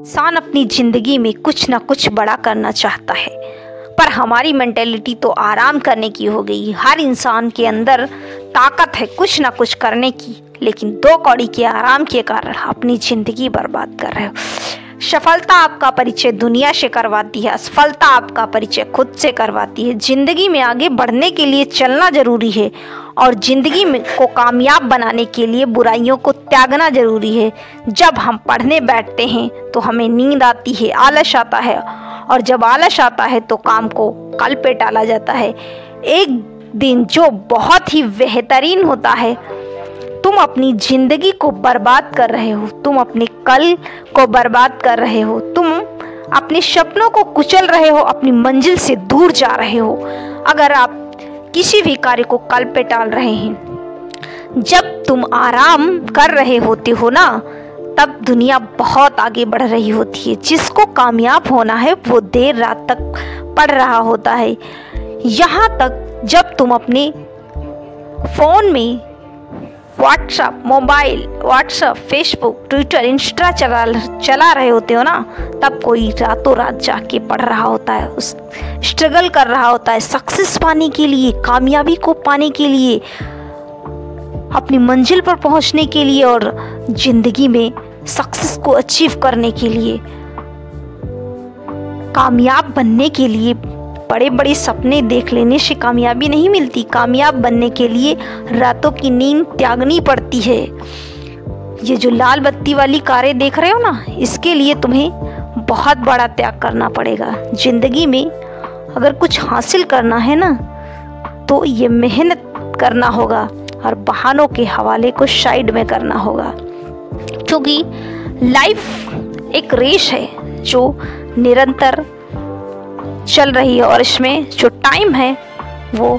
इंसान अपनी ज़िंदगी में कुछ ना कुछ बड़ा करना चाहता है, पर हमारी मेंटेलिटी तो आराम करने की हो गई। हर इंसान के अंदर ताकत है कुछ ना कुछ करने की, लेकिन 2 कौड़ी के आराम के कारण अपनी ज़िंदगी बर्बाद कर रहे हो। सफलता आपका परिचय दुनिया से करवाती है, असफलता आपका परिचय खुद से करवाती है। ज़िंदगी में आगे बढ़ने के लिए चलना ज़रूरी है और ज़िंदगी में को कामयाब बनाने के लिए बुराइयों को त्यागना ज़रूरी है। जब हम पढ़ने बैठते हैं तो हमें नींद आती है, आलस आता है, और जब आलस आता है तो काम को कल पे टाला जाता है। एक दिन जो बहुत ही बेहतरीन होता है, तुम अपनी ज़िंदगी को बर्बाद कर रहे हो, तुम अपने कल को बर्बाद कर रहे हो, तुम अपने सपनों को कुचल रहे हो, अपनी मंजिल से दूर जा रहे हो। अगर आप किसी भी कार्य को कल पे टाल रहे हैं, जब तुम आराम कर रहे होते हो ना, तब दुनिया बहुत आगे बढ़ रही होती है। जिसको कामयाब होना है वो देर रात तक पढ़ रहा होता है। यहाँ तक जब तुम अपने फ़ोन में व्हाट्सएप, फेसबुक, ट्विटर, इंस्टा चला रहे होते हो ना, तब कोई रातों रात जाके पढ़ रहा होता है, उस स्ट्रगल कर रहा होता है सक्सेस पाने के लिए, कामयाबी को पाने के लिए, अपनी मंजिल पर पहुंचने के लिए और ज़िंदगी में सक्सेस को अचीव करने के लिए, कामयाब बनने के लिए। बड़े बड़े सपने देख लेने से कामयाबी नहीं मिलती। कामयाब बनने के लिए रातों की नींद त्यागनी पड़ती है। ये जो लाल बत्ती वाली कारें देख रहे हो ना, इसके लिए तुम्हें बहुत बड़ा त्याग करना पड़ेगा। ज़िंदगी में अगर कुछ हासिल करना है ना, तो ये मेहनत करना होगा और बहानों के हवाले को साइड में करना होगा, क्योंकि लाइफ एक रेस है जो निरंतर चल रही है और इसमें जो टाइम है वो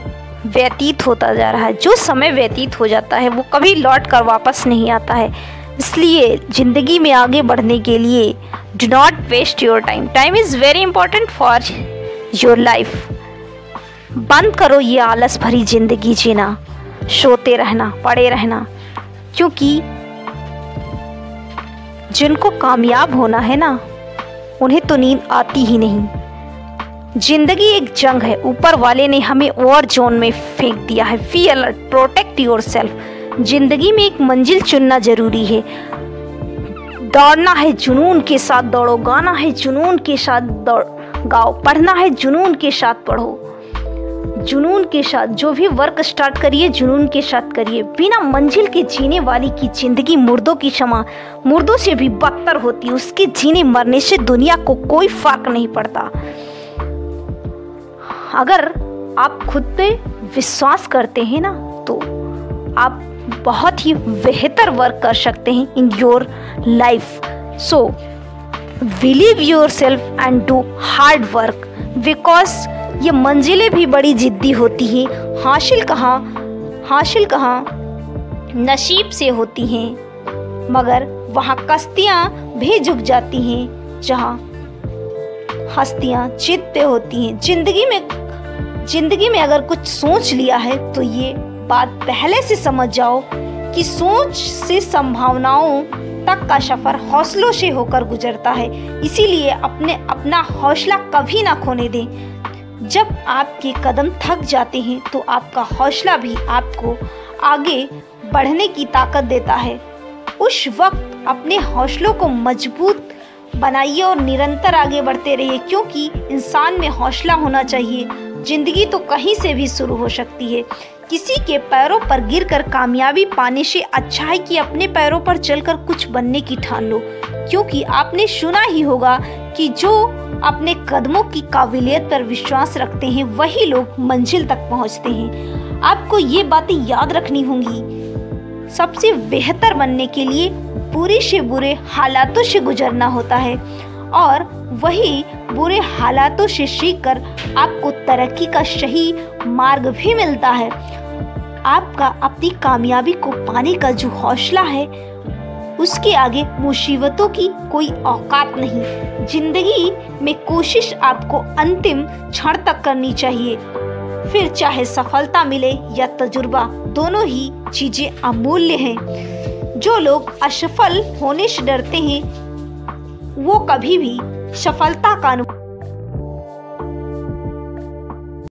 व्यतीत होता जा रहा है। जो समय व्यतीत हो जाता है वो कभी लौट कर वापस नहीं आता है। इसलिए ज़िंदगी में आगे बढ़ने के लिए do not waste your time. Time is very important for your life. बंद करो ये आलस भरी ज़िंदगी जीना, सोते रहना, पड़े रहना, क्योंकि जिनको कामयाब होना है ना, उन्हें तो नींद आती ही नहीं। जिंदगी एक जंग है, ऊपर वाले ने हमें वॉर जोन में फेंक दिया है। Be alert, protect your self. जिंदगी में एक मंजिल चुनना जरूरी है। दौड़ना है जुनून के साथ दौड़ो, गाना है जुनून के साथ गाओ, पढ़ना है जुनून के साथ पढ़ो। जुनून के साथ जो भी वर्क स्टार्ट करिए, जुनून के साथ करिए। बिना मंजिल के जीने वाली की जिंदगी मुर्दों की क्षमा, मुर्दों से भी बदतर होती है। उसके जीने मरने से दुनिया को कोई फर्क नहीं पड़ता। अगर आप खुद पे विश्वास करते हैं ना, तो आप बहुत ही बेहतर वर्क कर सकते हैं in your life. So believe your self and do hard work, because ये मंजिलें भी बड़ी जिद्दी होती हैं। हासिल कहाँ नसीब से होती हैं, मगर वहाँ कश्तियाँ भी झुक जाती हैं जहाँ हस्तियाँ जिद पे होती हैं। जिंदगी में अगर कुछ सोच लिया है तो ये बात पहले से समझ जाओ कि सोच से संभावनाओं तक का सफर हौसलों से होकर गुजरता है। इसीलिए अपना हौसला कभी ना खोने दें। जब आपके कदम थक जाते हैं तो आपका हौसला भी आपको आगे बढ़ने की ताकत देता है। उस वक्त अपने हौसलों को मजबूत बनाइए और निरंतर आगे बढ़ते रहिए, क्योंकि इंसान में हौसला होना चाहिए। जिंदगी तो कहीं से भी शुरू हो सकती है। किसी के पैरों पर गिरकर कामयाबी पाने से अच्छा है कि अपने पैरों पर चलकर कुछ बनने की ठान लो, क्योंकि आपने सुना ही होगा कि जो अपने कदमों की काबिलियत पर विश्वास रखते हैं वही लोग मंजिल तक पहुंचते हैं। आपको ये बातें याद रखनी होंगी। सबसे बेहतर बनने के लिए बुरे से बुरे हालातों से गुजरना होता है, और वही बुरे हालातों से सीखकर आपको तरक्की का सही मार्ग भी मिलता है। आपका अपनी कामयाबी को पाने का जो हौसला है, उसके आगे मुसीबतों की कोई औकात नहीं। जिंदगी में कोशिश आपको अंतिम क्षण तक करनी चाहिए, फिर चाहे सफलता मिले या तजुर्बा, दोनों ही चीजें अमूल्य हैं। जो लोग असफल होने से डरते हैं वो कभी भी सफलता का अनुभव